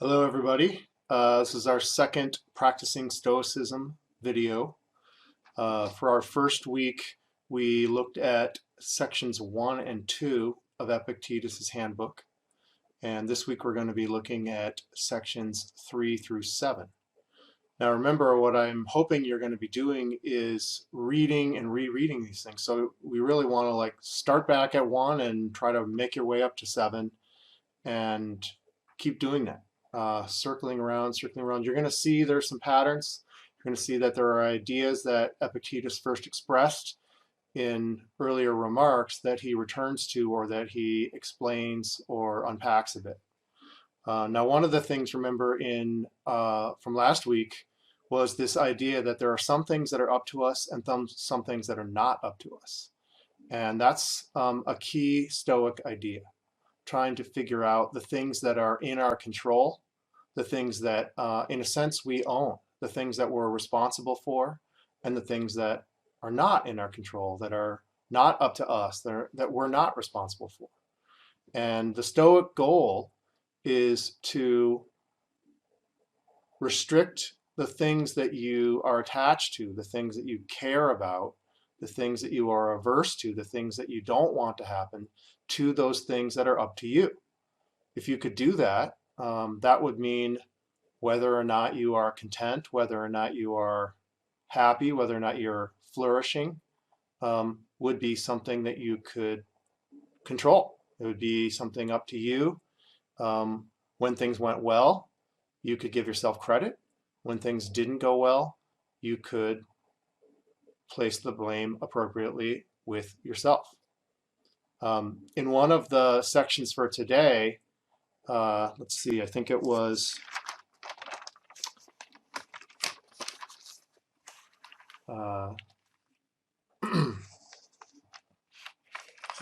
Hello, everybody. This is our second Practicing Stoicism video. For our first week, we looked at sections 1 and 2 of Epictetus's Handbook. And this week, we're going to be looking at sections 3 through 7. Now, remember, what I'm hoping you're going to be doing is reading and rereading these things. So we really want to start back at 1 and try to make your way up to 7 and keep doing that. Circling around. You're going to see there's some patterns. You're going to see that there are ideas that Epictetus first expressed in earlier remarks that he returns to or that he explains or unpacks a bit. Now, one of the things, remember, from last week was this idea that there are some things that are up to us and some things that are not up to us. And that's a key Stoic idea. Trying to figure out the things that are in our control, the things that, in a sense, we own, the things that we're responsible for, and the things that are not in our control, that are not up to us, that we're not responsible for. And the Stoic goal is to restrict the things that you are attached to, the things that you care about, the things that you are averse to, the things that you don't want to happen, to those things that are up to you. If you could do that, that would mean whether or not you are content, whether or not you are happy, whether or not you're flourishing, would be something that you could control. It would be something up to you. When things went well, you could give yourself credit. When things didn't go well, you could place the blame appropriately with yourself. In one of the sections for today, let's see, I think it was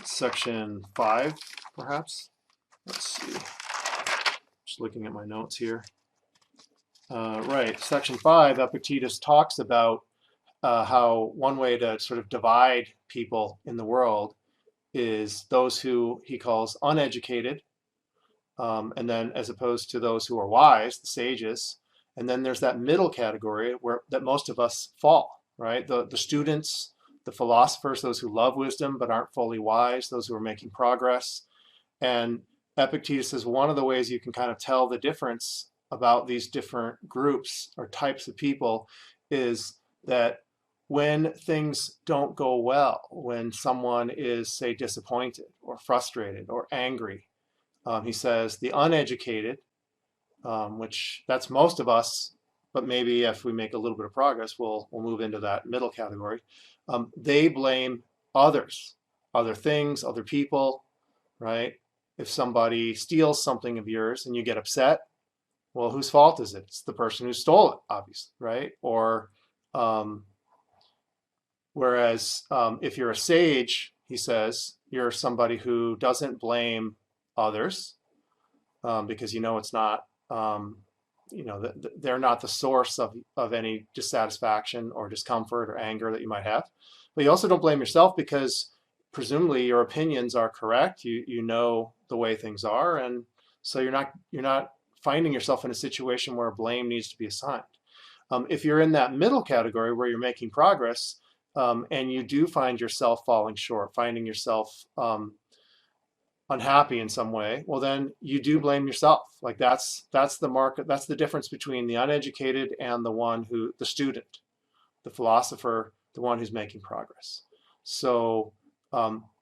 section 5, perhaps. Let's see. Just looking at my notes here. Right, section 5, Epictetus talks about how one way to sort of divide people in the world is those who he calls uneducated, and then as opposed to those who are wise, the sages. And then there's that middle category that most of us fall, right? The students, the philosophers, those who love wisdom but aren't fully wise, those who are making progress. And Epictetus says one of the ways you can kind of tell the difference about these different groups or types of people is that when things don't go well, when someone is, say, disappointed or frustrated or angry, he says the uneducated, which that's most of us, but maybe if we make a little bit of progress, we'll move into that middle category. They blame others, other things, other people, right? If somebody steals something of yours and you get upset, well, whose fault is it? It's the person who stole it, obviously, right? Or whereas if you're a sage, he says, you're somebody who doesn't blame others because it's not, they're not the source of any dissatisfaction or discomfort or anger that you might have. But you also don't blame yourself because presumably your opinions are correct. You know the way things are, and so you're not finding yourself in a situation where blame needs to be assigned. If you're in that middle category where you're making progress, and you do find yourself falling short, finding yourself unhappy in some way, well, then you do blame yourself. Like that's the market. That's the difference between the uneducated and the student, the philosopher, the one who's making progress. So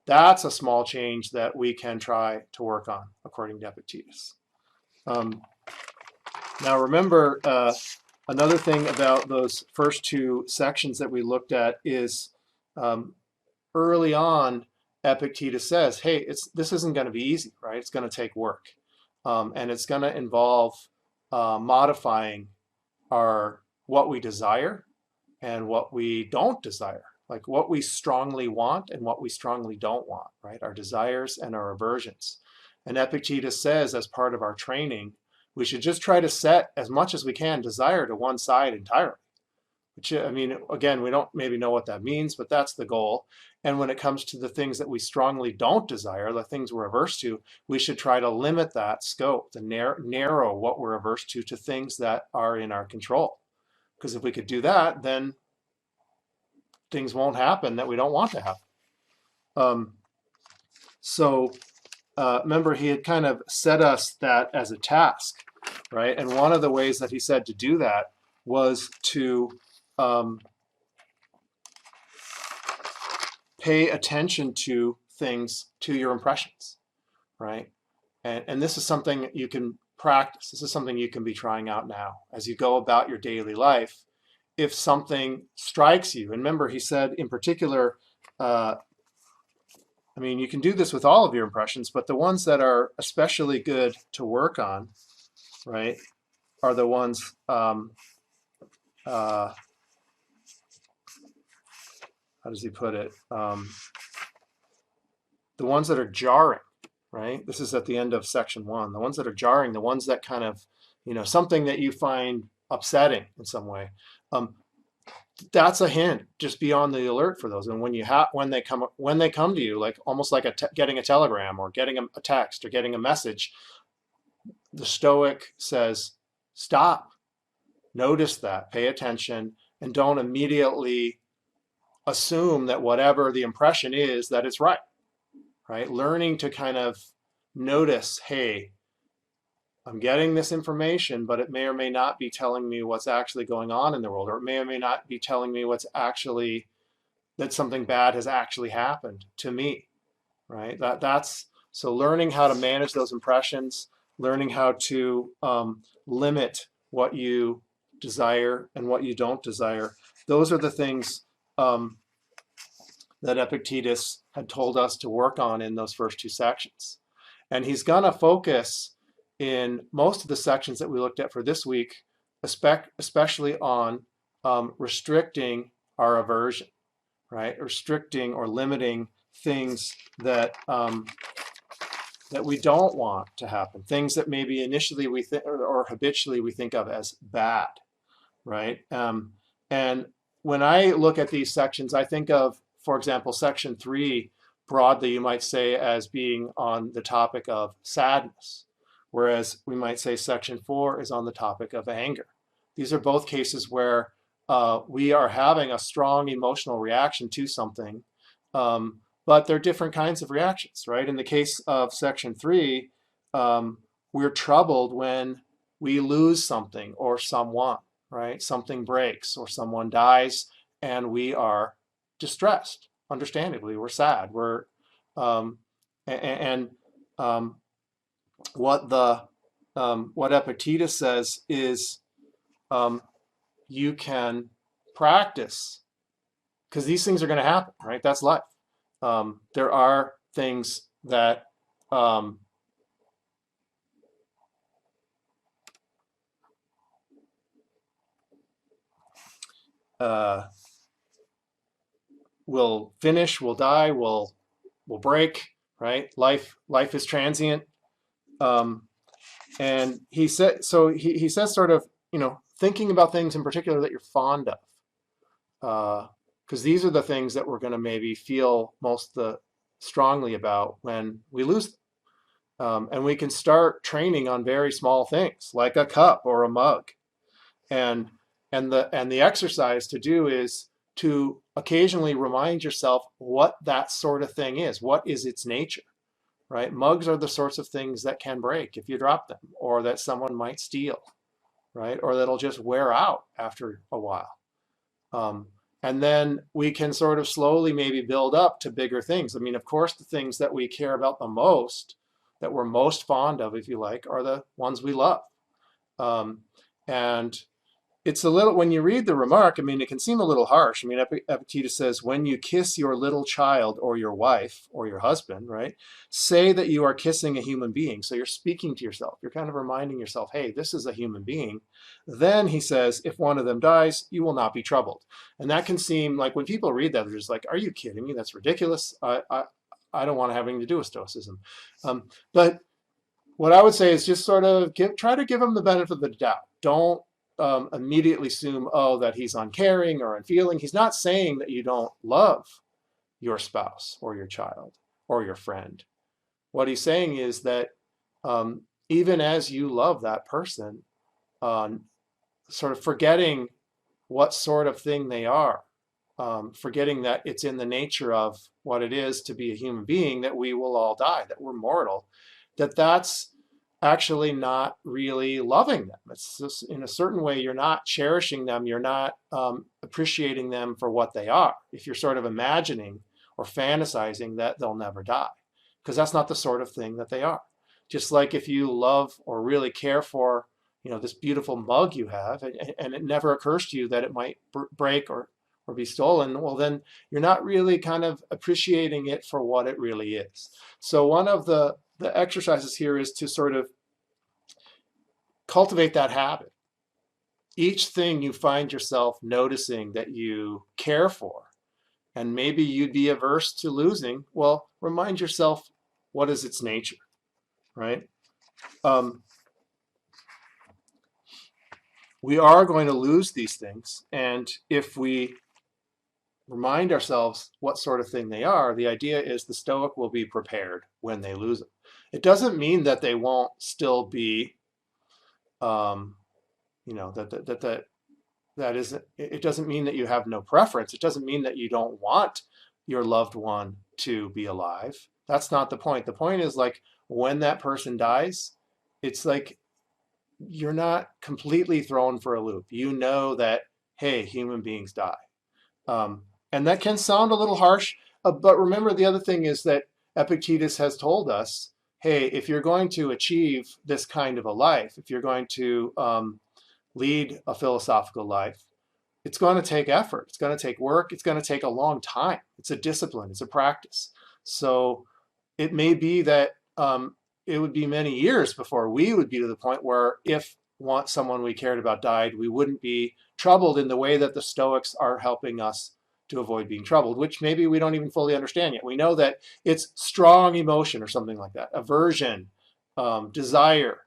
that's a small change that we can try to work on, according to Epictetus. Now, remember, another thing about those first two sections that we looked at is early on, Epictetus says, hey, this isn't going to be easy, right? It's going to take work. And it's going to involve modifying what we desire and what we don't desire, like what we strongly want and what we strongly don't want, right? Our desires and our aversions. And Epictetus says, as part of our training, we should just try to set as much as we can desire to one side entirely. which, I mean, again, we don't maybe know what that means, but that's the goal. And when it comes to the things that we strongly don't desire, the things we're averse to, we should try to limit that scope, to narrow what we're averse to things that are in our control. Because if we could do that, then things won't happen that we don't want to happen. So remember, he had kind of set us that as a task, right? And one of the ways that he said to do that was to pay attention to things, to your impressions, right? And this is something you can practice. This is something you can be trying out now as you go about your daily life. If something strikes you, and remember, he said in particular, I mean, you can do this with all of your impressions, but the ones that are especially good to work on, right, are the ones, how does he put it? The ones that are jarring, right? This is at the end of section 1. The ones that are jarring, the ones that kind of, something that you find upsetting in some way. That's a hint. Just be on the alert for those. And when they come to you, like almost like getting a telegram or getting a text or getting a message, the Stoic says, stop, notice that, pay attention, and don't immediately assume that whatever the impression is, that it's right. Learning to kind of notice, hey, I'm getting this information, but it may or may not be telling me what's actually going on in the world, or it may or may not be telling me that something bad has actually happened to me, right? That's so learning how to manage those impressions, learning how to limit what you desire and what you don't desire. Those are the things that Epictetus had told us to work on in those first 2 sections. And he's gonna focus in most of the sections that we looked at for this week, especially on restricting our aversion, right? Restricting or limiting things that that we don't want to happen, things that maybe initially we think or habitually we think of as bad, right? And when I look at these sections, I think of, for example, section 3, broadly, you might say as being on the topic of sadness, whereas we might say section 4 is on the topic of anger. These are both cases where we are having a strong emotional reaction to something, but they're different kinds of reactions, right? In the case of section 3, we're troubled when we lose something or someone, right? Something breaks or someone dies, and we are distressed. Understandably, we're sad. We're what Epictetus says is you can practice, because these things are going to happen, right? That's life. There are things that will finish, will die, will break, right? Life is transient. And he said, so he says sort of, thinking about things in particular that you're fond of, because these are the things that we're going to maybe feel most strongly about when we lose them. And we can start training on very small things like a cup or a mug. And the exercise to do is to occasionally remind yourself what that sort of thing is. What is its nature, right? Mugs are the sorts of things that can break if you drop them, or that someone might steal, right? Or that'll just wear out after a while. And then we can sort of slowly maybe build up to bigger things. I mean, of course, the things that we care about the most, that we're most fond of, if you like, are the ones we love. And it's a little, when you read the remark, I mean, it can seem a little harsh. I mean, Epictetus says, when you kiss your little child or your wife or your husband, right, say that you are kissing a human being. So you're speaking to yourself. You're kind of reminding yourself, hey, this is a human being. Then he says, if one of them dies, you will not be troubled. And that can seem like, when people read that, they're just like, are you kidding me? That's ridiculous. I don't want to have anything to do with Stoicism. But what I would say is just sort of try to give them the benefit of the doubt. Don't immediately assume, oh, that he's uncaring or unfeeling. He's not saying that you don't love your spouse or your child or your friend. What he's saying is that even as you love that person, sort of forgetting what sort of thing they are, forgetting that it's in the nature of what it is to be a human being, that we will all die, that we're mortal, that's actually not really loving them. It's just, in a certain way, you're not cherishing them, you're not appreciating them for what they are, if you're sort of imagining or fantasizing that they'll never die, because that's not the sort of thing that they are. Just like if you love or really care for, this beautiful mug you have, and it never occurs to you that it might break or be stolen, well, then you're not really kind of appreciating it for what it really is. So one of the exercises here is to sort of cultivate that habit. Each thing you find yourself noticing that you care for, and maybe you'd be averse to losing, well, remind yourself, what is its nature, right? We are going to lose these things, and if we remind ourselves what sort of thing they are, the idea is the Stoic will be prepared when they lose them. It doesn't mean that they won't still be, that isn't, it doesn't mean that you have no preference. It doesn't mean that you don't want your loved one to be alive. That's not the point. The point is, like, when that person dies, it's like you're not completely thrown for a loop. You know that, hey, human beings die. And that can sound a little harsh, but remember, the other thing is that Epictetus has told us, hey, if you're going to achieve this kind of a life, if you're going to lead a philosophical life, it's going to take effort, it's going to take work, it's going to take a long time. It's a discipline, it's a practice. So it may be that it would be many years before we would be to the point where if someone we cared about died, we wouldn't be troubled in the way that the Stoics are helping us to avoid being troubled, which maybe we don't even fully understand yet. We know that it's strong emotion or something like that, aversion, desire.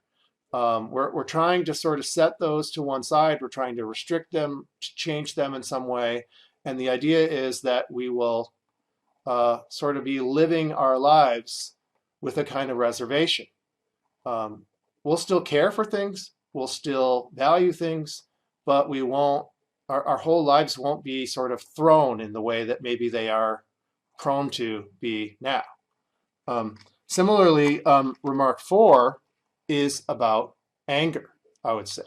We're trying to sort of set those to one side. We're trying to restrict them, to change them in some way. And the idea is that we will sort of be living our lives with a kind of reservation. We'll still care for things, we'll still value things, but we won't, our whole lives won't be sort of thrown in the way that maybe they are prone to be now. Similarly, remark 4 is about anger, I would say.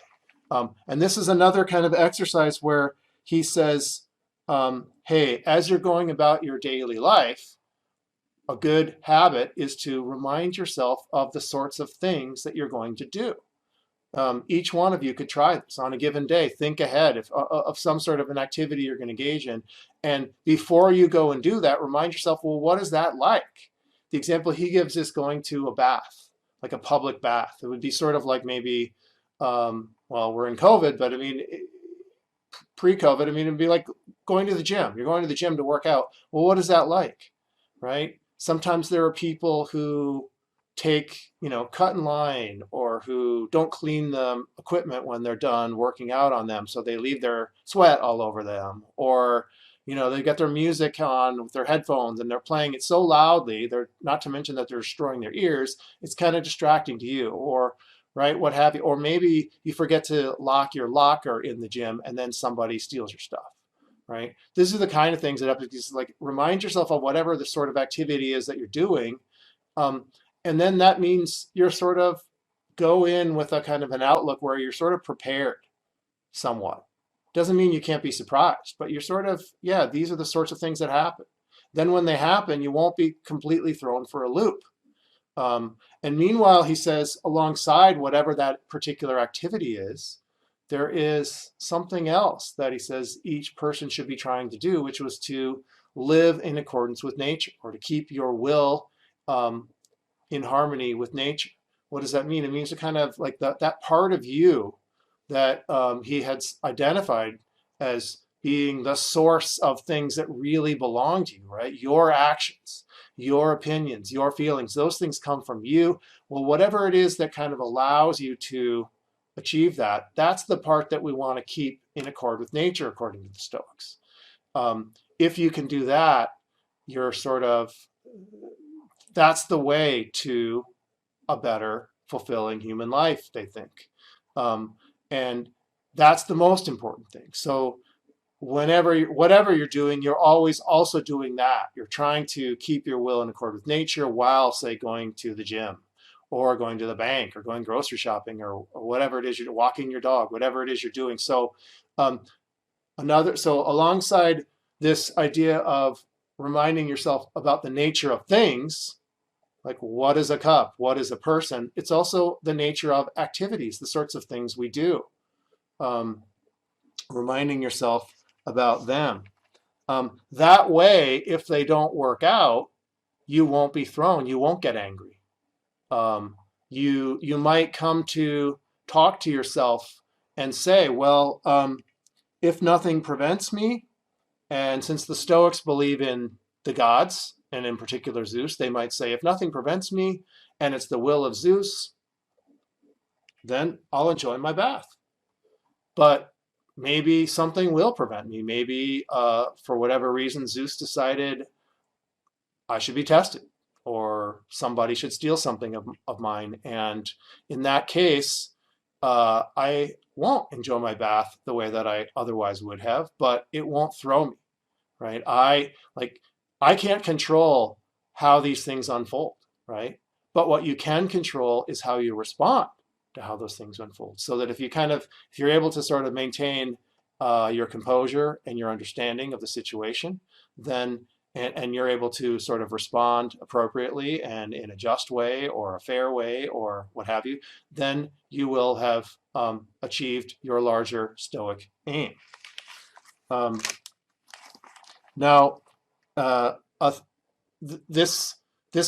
And this is another kind of exercise where he says, hey, as you're going about your daily life, a good habit is to remind yourself of the sorts of things that you're going to do. Each one of you could try this on a given day. Think ahead of some sort of an activity you're going to engage in. And before you go and do that, remind yourself, well, what is that like? The example he gives is going to a bath, like a public bath. It would be sort of like maybe, well, we're in COVID, but I mean, pre-COVID, I mean, it'd be like going to the gym. You're going to the gym to work out. Well, what is that like, right? Sometimes there are people who cut in line, or who don't clean the equipment when they're done working out on them, so they leave their sweat all over them. Or, they got their music on with their headphones and they're playing it so loudly, they're not to mention that they're destroying their ears. It's kind of distracting to you, or, right, what have you. Or maybe you forget to lock your locker in the gym and then somebody steals your stuff. Right? These are the kind of things that Epictetus is like, remind yourself of whatever the sort of activity is that you're doing. And then that means you're sort of go in with a kind of an outlook where you're sort of prepared somewhat. Doesn't mean you can't be surprised, but you're sort of, yeah, these are the sorts of things that happen. Then when they happen, you won't be completely thrown for a loop. And meanwhile, he says, alongside whatever that particular activity is, there is something else that he says each person should be trying to do, which was to live in accordance with nature, or to keep your will in harmony with nature. What does that mean? It means to kind of like that part of you that he had identified as being the source of things that really belong to you, right? Your actions, your opinions, your feelings, those things come from you. Well, whatever it is that kind of allows you to achieve that, that's the part that we want to keep in accord with nature, according to the Stoics. If you can do that, you're sort of, that's the way to a better, fulfilling human life, they think. And that's the most important thing. So whatever you're doing, you're always also doing that. You're trying to keep your will in accord with nature while, say, going to the gym or going to the bank or going grocery shopping or whatever it is, you're walking your dog, whatever it is you're doing. So so alongside this idea of reminding yourself about the nature of things, like what is a cup, what is a person, it's also the nature of activities, the sorts of things we do. Reminding yourself about them. That way, if they don't work out, you won't be thrown, you won't get angry. You might come to talk to yourself and say, well, if nothing prevents me, and since the Stoics believe in the gods, and in particular Zeus, they might say, if nothing prevents me and it's the will of Zeus, then I'll enjoy my bath. But maybe something will prevent me. Maybe for whatever reason, Zeus decided I should be tested or somebody should steal something of mine. And in that case, I won't enjoy my bath the way that I otherwise would have, but it won't throw me, right? I can't control how these things unfold, right? But what you can control is how you respond to how those things unfold. So that if you're able to sort of maintain your composure and your understanding of the situation, then and you're able to sort of respond appropriately and in a just way or a fair way or what have you, then you will have achieved your larger Stoic aim. Now, this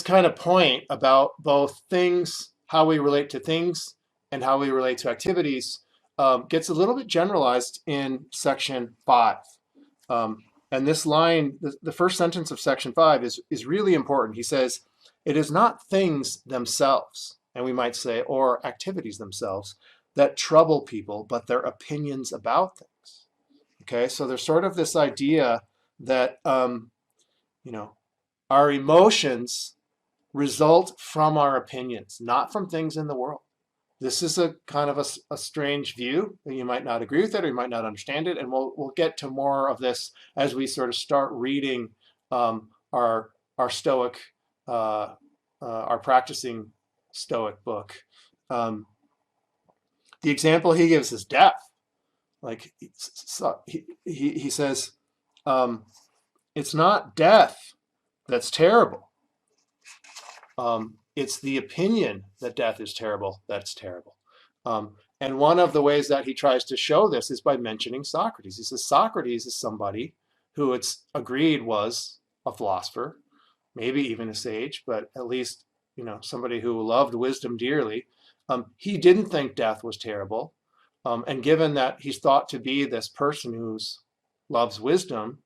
kind of point about both things, how we relate to things and how we relate to activities, gets a little bit generalized in section 5. And this line, the first sentence of section 5 is really important. He says, it is not things themselves, and we might say, or activities themselves, that trouble people, but their opinions about things. Okay, so there's sort of this idea that, our emotions result from our opinions, not from things in the world. This is a kind of a strange view. You might not agree with it or you might not understand it. And we'll get to more of this as we sort of start reading our Stoic, our practicing Stoic book. The example he gives is death. Like he says, it's not death that's terrible. It's the opinion that death is terrible that's terrible. And one of the ways that he tries to show this is by mentioning Socrates. He says Socrates is somebody who it's agreed was a philosopher, maybe even a sage, but at least somebody who loved wisdom dearly. He didn't think death was terrible. And given that he's thought to be this person who loves wisdom,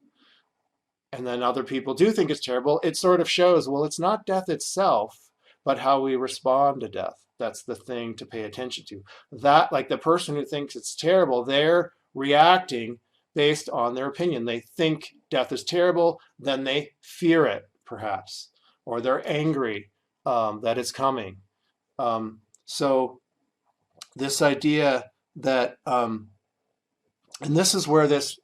and then other people do think it's terrible, it sort of shows, well, it's not death itself, but how we respond to death. That's the thing to pay attention to. That, like the person who thinks it's terrible, they're reacting based on their opinion. They think death is terrible, then they fear it, perhaps, or they're angry that it's coming. So this idea that, and this is where this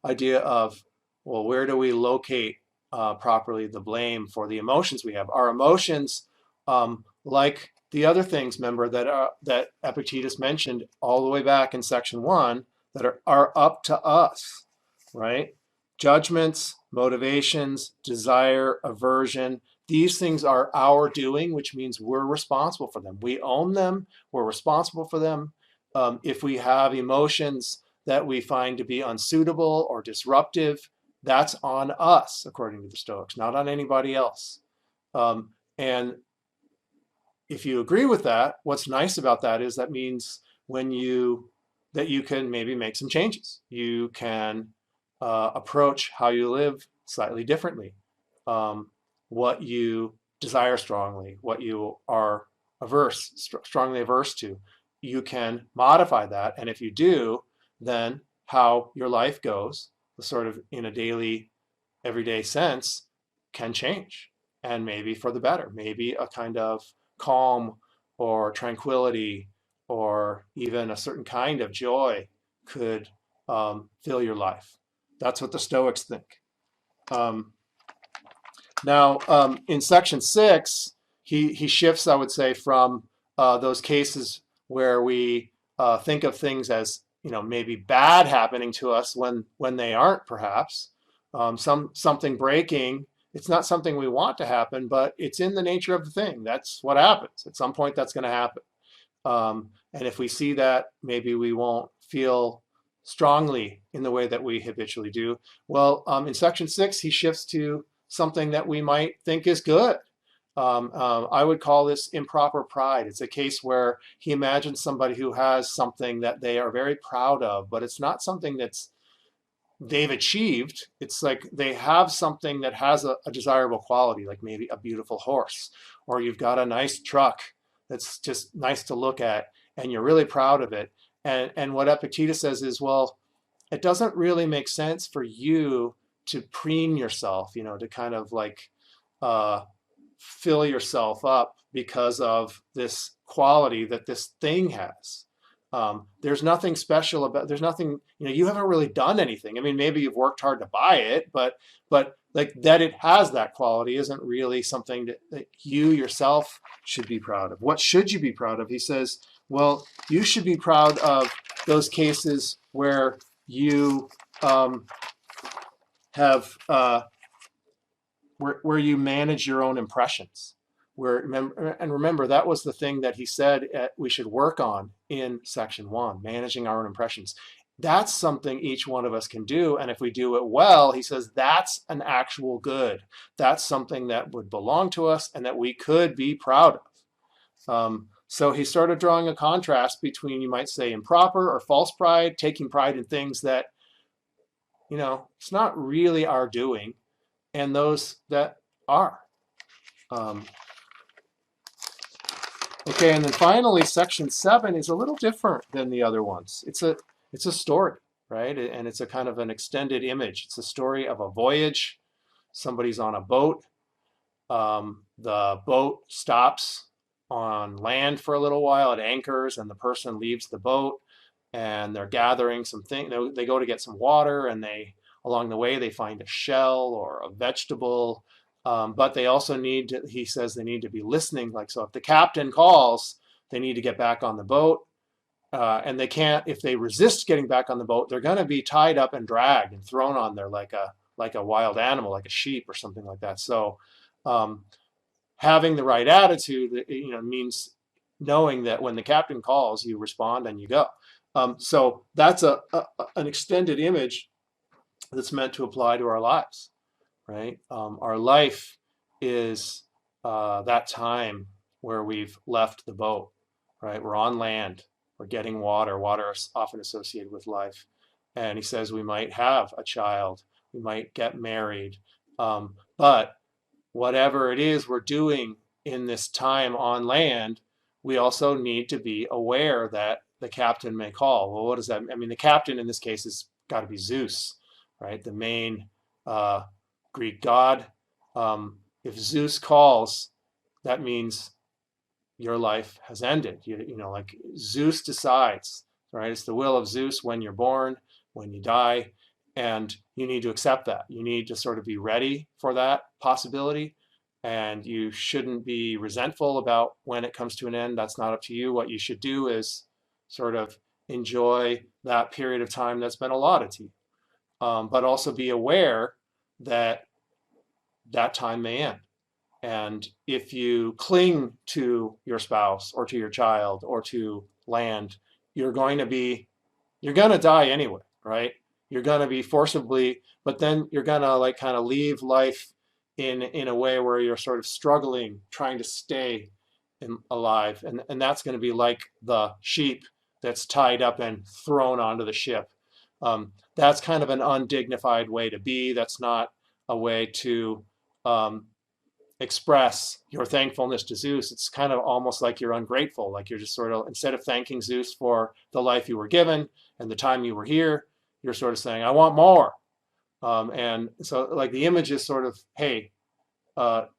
idea of, well, where do we locate properly the blame for the emotions we have? Our emotions, like the other things, remember, that Epictetus mentioned all the way back in section 1, that are up to us, right? Judgments, motivations, desire, aversion, these things are our doing, which means we're responsible for them. We own them, we're responsible for them. If we have emotions that we find to be unsuitable or disruptive, that's on us, according to the Stoics, not on anybody else. And if you agree with that, what's nice about that is that means that you can maybe make some changes. You can approach how you live slightly differently. What you desire strongly, what you are strongly averse to. you can modify that. And if you do, then how your life goes, sort of in a daily, everyday sense, can change. And maybe for the better, maybe a kind of calm or tranquility or even a certain kind of joy could fill your life. That's what the Stoics think. Um, Now, in section 6, he shifts, I would say, from those cases where we think of things as, maybe bad happening to us when they aren't, perhaps. Something breaking, it's not something we want to happen, but it's in the nature of the thing. That's what happens. At some point, that's going to happen. And if we see that, maybe we won't feel strongly in the way that we habitually do. Well, in section 6, he shifts to something that we might think is good. I would call this improper pride. It's a case where he imagines somebody who has something that they are very proud of, but it's not something they've achieved. It's like they have something that has a desirable quality, like maybe a beautiful horse, or you've got a nice truck that's just nice to look at, and you're really proud of it. And what Epictetus says is, well, it doesn't really make sense for you to preen yourself, to kind of like fill yourself up because of this quality that this thing has. There's nothing special about, there's nothing, you haven't really done anything. I mean, maybe you've worked hard to buy it, but like that it has that quality isn't really something that you yourself should be proud of. What should you be proud of? He says, well, you should be proud of those cases where you have where you manage your own impressions. Remember, that was the thing that he said we should work on in section 1, managing our own impressions. That's something each one of us can do, and if we do it well, he says that's an actual good. That's something that would belong to us and that we could be proud of. So he started drawing a contrast between, you might say, improper or false pride, taking pride in things that, it's not really our doing, and those that are. Okay, and then finally, section 7 is a little different than the other ones. It's a story, right? And it's a kind of an extended image. It's a story of a voyage. Somebody's on a boat. The boat stops on land for a little while. It anchors, and the person leaves the boat, and they're gathering some things. They go to get some water, and along the way they find a shell or a vegetable. But they also he says they need to be listening. Like, so if the captain calls, they need to get back on the boat. And they can't, if they resist getting back on the boat, they're going to be tied up and dragged and thrown on there like a wild animal, like a sheep or something like that. So having the right attitude, means knowing that when the captain calls, you respond and you go. So that's an extended image that's meant to apply to our lives, right? Our life is that time where we've left the boat, right? We're on land, we're getting water. Water is often associated with life. And he says we might have a child, we might get married, but whatever it is we're doing in this time on land, we also need to be aware that the captain may call. Well, what does that mean? I mean, the captain in this case has got to be Zeus, right? The main Greek god. If Zeus calls, that means your life has ended. Like Zeus decides, right? It's the will of Zeus when you're born, when you die, and you need to accept that. You need to sort of be ready for that possibility, and you shouldn't be resentful about when it comes to an end. That's not up to you. What you should do is sort of enjoy that period of time that's been allotted to you, but also be aware that that time may end. And if you cling to your spouse or to your child or to land, you're going to die anyway, right? You're going to be forcibly, but then you're going to like kind of leave life in a way where you're sort of struggling, trying to stay alive. And that's going to be like the sheep that's tied up and thrown onto the ship. That's kind of an undignified way to be. That's not a way to express your thankfulness to Zeus, it's kind of almost like you're ungrateful, like you're just sort of, instead of thanking Zeus for the life you were given and the time you were here, you're sort of saying, I want more. And so like the image is sort of, hey,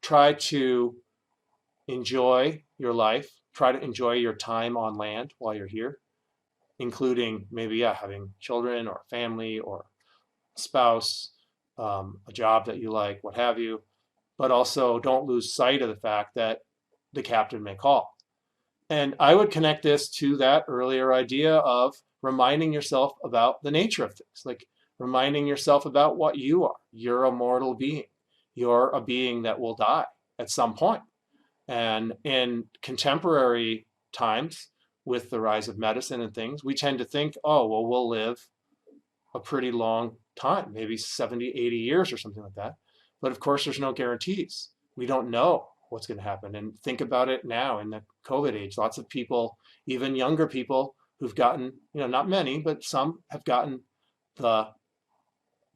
try to enjoy your life, try to enjoy your time on land while you're here, including maybe, yeah, having children or family or spouse, a job that you like, what have you, but also don't lose sight of the fact that the captain may call. And I would connect this to that earlier idea of reminding yourself about the nature of things, like reminding yourself about what you are. You're a mortal being. You're a being that will die at some point. And in contemporary times, with the rise of medicine and things, we tend to think, oh, well, we'll live a pretty long time, maybe 70, 80 years or something like that. But of course, there's no guarantees. We don't know what's going to happen. And think about it now in the COVID age. Lots of people, even younger people, who've gotten, not many, but some have gotten the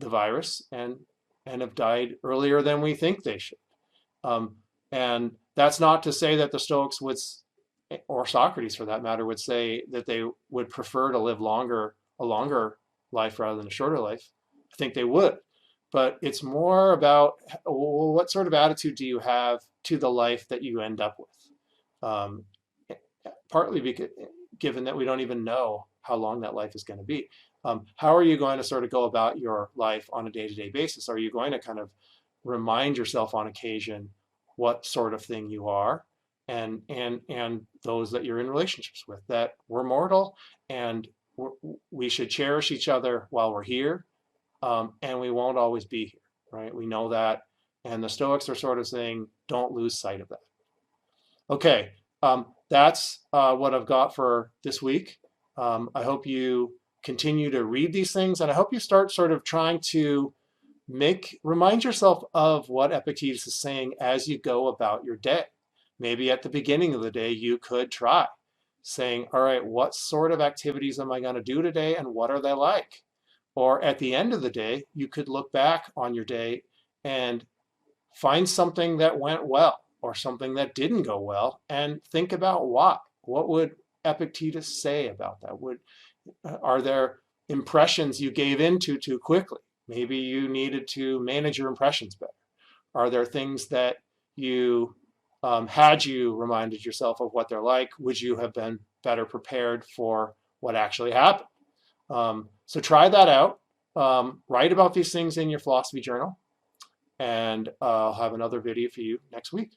virus and have died earlier than we think they should. And that's not to say that the Stoics would, or Socrates for that matter, would say that they would prefer to live a longer life rather than a shorter life. I think they would. But it's more about what sort of attitude do you have to the life that you end up with? Partly because, given that we don't even know how long that life is going to be. How are you going to sort of go about your life on a day-to-day basis? Are you going to kind of remind yourself on occasion what sort of thing you are, and those that you're in relationships with, that we're mortal and we should cherish each other while we're here, and we won't always be here, right? We know that, and the Stoics are sort of saying, don't lose sight of that. Okay, that's what I've got for this week. I hope you continue to read these things, and I hope you start sort of trying to remind yourself of what Epictetus is saying as you go about your day. Maybe at the beginning of the day, you could try saying, all right, what sort of activities am I going to do today, and what are they like? Or at the end of the day, you could look back on your day and find something that went well or something that didn't go well, and think about why. What would Epictetus say about that? Are there impressions you gave into too quickly? Maybe you needed to manage your impressions better. Are there things that you, had you reminded yourself of what they're like, would you have been better prepared for what actually happened? So try that out. Write about these things in your philosophy journal, and I'll have another video for you next week.